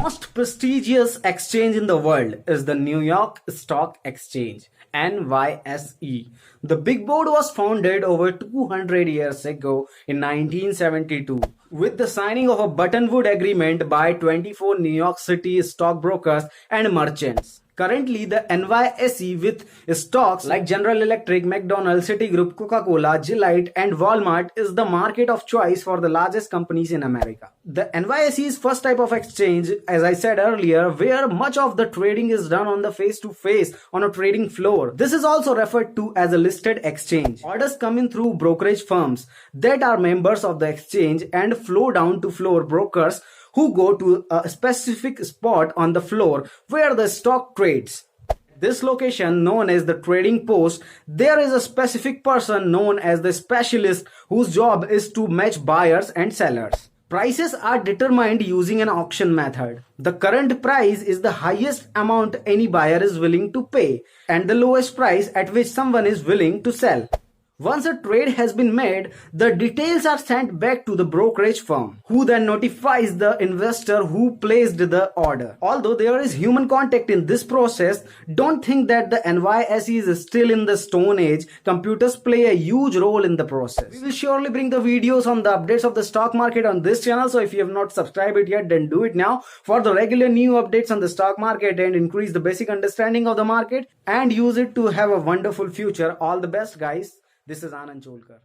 most prestigious exchange in the world is the New York Stock Exchange, NYSE. The big board was founded over 200 years ago in 1972 with the signing of a Buttonwood Agreement by 24 New York City stockbrokers and merchants. Currently, the NYSE with stocks like General Electric, McDonald's, Citigroup, Coca-Cola, Gillette and Walmart is the market of choice for the largest companies in America. The NYSE is first type of exchange, as I said earlier, where much of the trading is done on the face-to-face on a trading floor. This is also referred to as a listed exchange. Orders come in through brokerage firms that are members of the exchange and flow down to floor brokers who go to a specific spot on the floor where the stock trades. This location, known as the trading post, there is a specific person known as the specialist whose job is to match buyers and sellers. Prices are determined using an auction method. The current price is the highest amount any buyer is willing to pay and the lowest price at which someone is willing to sell. Once a trade has been made, the details are sent back to the brokerage firm, who then notifies the investor who placed the order. Although there is human contact in this process, don't think that the NYSE is still in the Stone Age. Computers play a huge role in the process. We will surely bring the videos on the updates of the stock market on this channel, so if you have not subscribed it yet, then do it now for the regular new updates on the stock market and increase the basic understanding of the market and use it to have a wonderful future. All the best, guys. This is Anand Cholkar.